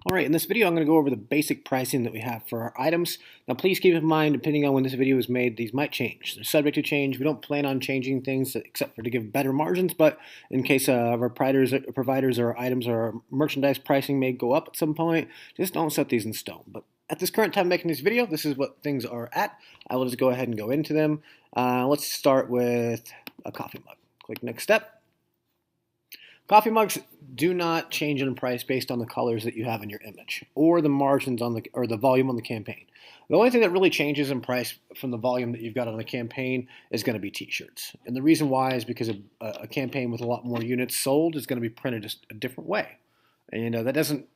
All right, in this video, I'm going to go over the basic pricing that we have for our items. Now, please keep in mind, depending on when this video is made, these might change. They're subject to change. We don't plan on changing things except for to give better margins, but in case of our providers or items or merchandise pricing may go up at some point, just don't set these in stone. But at this current time making this video, this is what things are at. I will just go ahead and go into them. Let's start with a coffee mug. Click next step. Coffee mugs do not change in price based on the colors that you have in your image or the margins on the volume on the campaign. The only thing that really changes in price from the volume that you've got on the campaign is going to be t-shirts. And the reason why is because a campaign with a lot more units sold is going to be printed just a different way. And that doesn't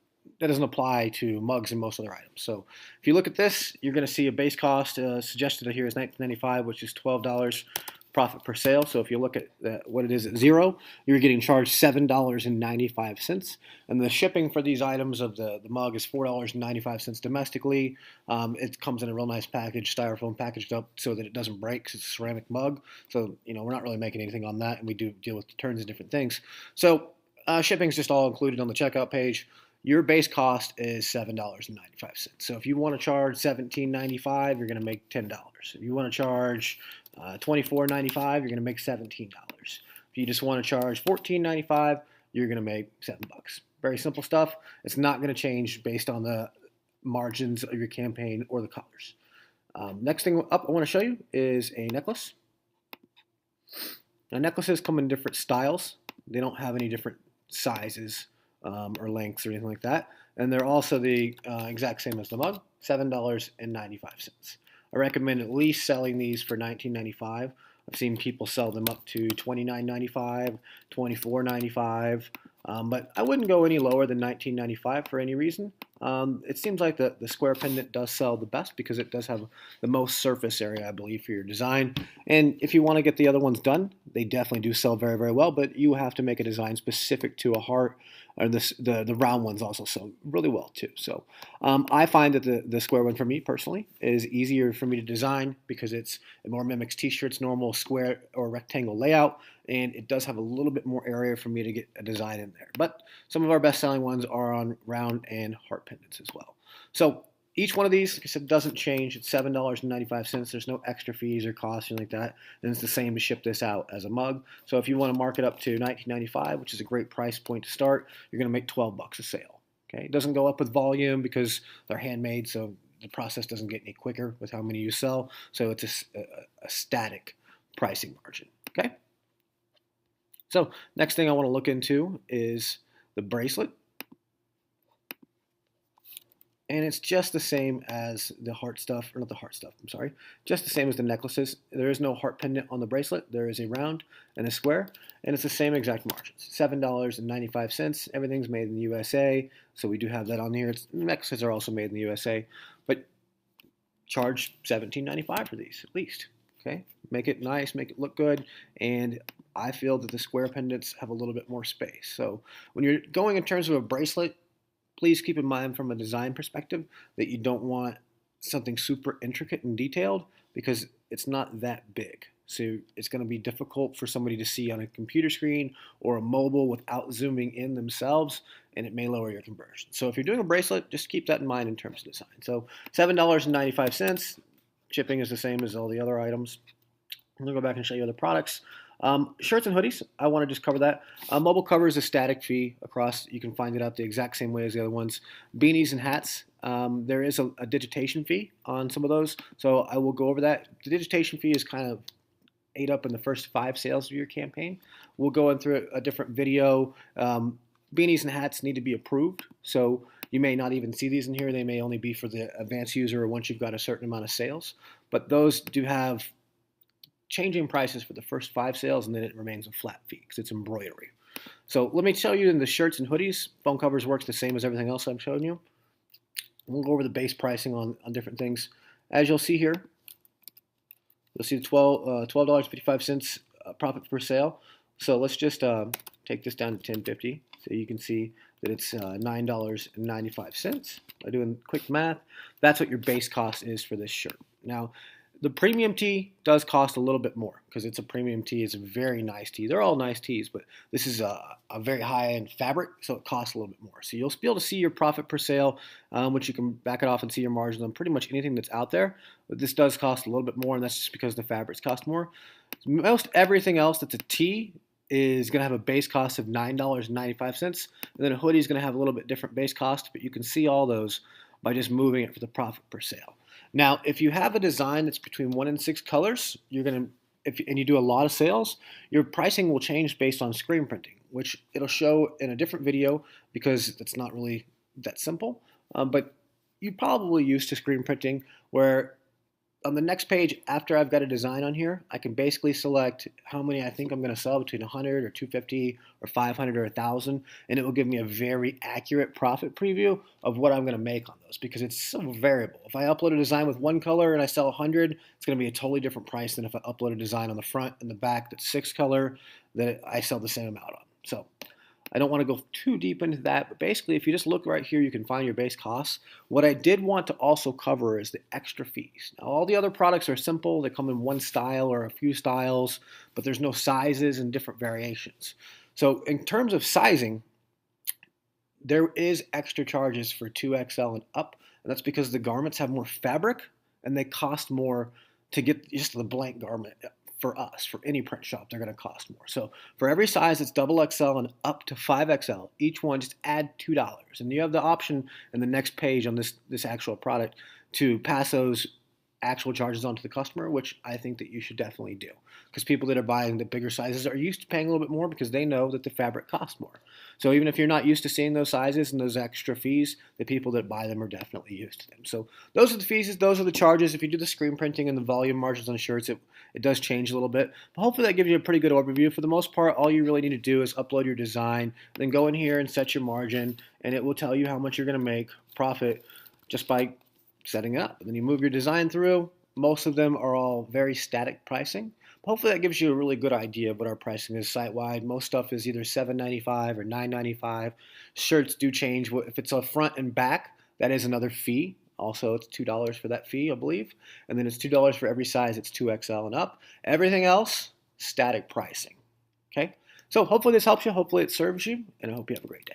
apply to mugs and most other items. So if you look at this, you're going to see a base cost suggested here is $19.95, which is $12 profit per sale. So if you look at what it is at zero, you're getting charged $7.95. And the shipping for these items of the mug is $4.95 domestically. It comes in a real nice package, styrofoam packaged up so that it doesn't break because it's a ceramic mug. So, we're not really making anything on that, and we do deal with returns and different things. So shipping is just all included on the checkout page. Your base cost is $7.95. So if you want to charge $17.95, you're going to make $10. If you want to charge $24.95, you're going to make $17. If you just want to charge $14.95, you're going to make $7. Very simple stuff. It's not going to change based on the margins of your campaign or the colors. Next thing up I want to show you is a necklace. Now, necklaces come in different styles. They don't have any different sizes or lengths or anything like that. And they're also the exact same as the mug, $7.95. I recommend at least selling these for $19.95. I've seen people sell them up to $29.95, $24.95, but I wouldn't go any lower than $19.95 for any reason. It seems like the square pendant does sell the best because it does have the most surface area, I believe, for your design. And if you want to get the other ones done, they definitely do sell very, very well, but you have to make a design specific to a heart, or the round ones also sell really well too. So I find that the square one for me personally is easier for me to design because it more mimics t-shirts, normal square or rectangle layout, and it does have a little bit more area for me to get a design in there. But some of our best selling ones are on round and heart pendants as well. So each one of these, like I said, doesn't change. It's $7.95. There's no extra fees or costs or anything like that. And it's the same to ship this out as a mug. So if you want to mark it up to $19.95, which is a great price point to start, you're going to make $12 a sale. Okay, it doesn't go up with volume because they're handmade, so the process doesn't get any quicker with how many you sell. So it's a static pricing margin. Okay. So next thing I want to look into is the bracelet. And it's just the same as the heart stuff, or not the heart stuff, I'm sorry, just the same as the necklaces. There is no heart pendant on the bracelet. There is a round and a square, and it's the same exact margins, $7.95. Everything's made in the USA, so we do have that on here. Necklaces are also made in the USA, but charge $17.95 for these at least. Okay, make it nice, make it look good, and I feel that the square pendants have a little bit more space. So when you're going in terms of a bracelet, please keep in mind from a design perspective that you don't want something super intricate and detailed because it's not that big. So it's going to be difficult for somebody to see on a computer screen or a mobile without zooming in themselves, and it may lower your conversion. So if you're doing a bracelet, just keep that in mind in terms of design. So $7.95. Shipping is the same as all the other items. I'm going to go back and show you other products. Shirts and hoodies, I want to just cover that. Mobile cover is a static fee across. You can find it out the exact same way as the other ones. Beanies and hats, there is a digitation fee on some of those, so I will go over that. The digitation fee is kind of ate up in the first 5 sales of your campaign. We'll go in through a different video. Beanies and hats need to be approved, so you may not even see these in here. They may only be for the advanced user or once you've got a certain amount of sales, but those do have changing prices for the first 5 sales, and then it remains a flat fee because it's embroidery. So let me tell you in the shirts and hoodies, phone covers works the same as everything else I'm showing you. We'll go over the base pricing on different things. As you'll see here, you'll see $12.55 profit per sale. So let's just take this down to $10.50 so you can see that it's $9.95. By doing quick math, that's what your base cost is for this shirt. Now, The premium tee does cost a little bit more because it's a premium tee. It's a very nice tee. They're all nice tees, but this is a very high-end fabric, so it costs a little bit more. So you'll be able to see your profit per sale, which you can back it off and see your margins on pretty much anything that's out there. But this does cost a little bit more, and that's just because the fabrics cost more. Most everything else that's a tee is going to have a base cost of $9.95, and then a hoodie is going to have a little bit different base cost, but you can see all those by just moving it for the profit per sale. Now, if you have a design that's between 1 and 6 colors, you're going to, and you do a lot of sales, your pricing will change based on screen printing, which it'll show in a different video because it's not really that simple. But you're probably used to screen printing where on the next page, after I've got a design on here, I can basically select how many I think I'm going to sell between 100 or 250 or 500 or 1,000, and it will give me a very accurate profit preview of what I'm going to make on those because it's so variable. If I upload a design with one color and I sell 100, it's going to be a totally different price than if I upload a design on the front and the back that's 6 color that I sell the same amount on. So I don't want to go too deep into that, but basically if you just look right here, you can find your base costs. What I did want to also cover is the extra fees. Now, all the other products are simple. They come in one style or a few styles, but there's no sizes and different variations. So in terms of sizing, there is extra charges for 2XL and up, and that's because the garments have more fabric and they cost more to get just the blank garment. For us, for any print shop, they're going to cost more. So for every size that's XXL and up to 5XL, each one just add $2. And you have the option in the next page on this actual product to pass those actual charges on to the customer, which I think that you should definitely do. Because people that are buying the bigger sizes are used to paying a little bit more because they know that the fabric costs more. So even if you're not used to seeing those sizes and those extra fees, the people that buy them are definitely used to them. So those are the fees, those are the charges. If you do the screen printing and the volume margins on shirts, it does change a little bit. But hopefully that gives you a pretty good overview. For the most part, all you really need to do is upload your design, then go in here and set your margin, and it will tell you how much you're going to make profit just by setting it up. And then you move your design through. Most of them are all very static pricing. Hopefully that gives you a really good idea of what our pricing is site-wide. Most stuff is either $7.95 or $9.95. Shirts do change. If it's a front and back, that is another fee. Also, it's $2 for that fee, I believe. And then it's $2 for every size. It's 2XL and up. Everything else, static pricing. Okay? So hopefully this helps you. Hopefully it serves you. And I hope you have a great day.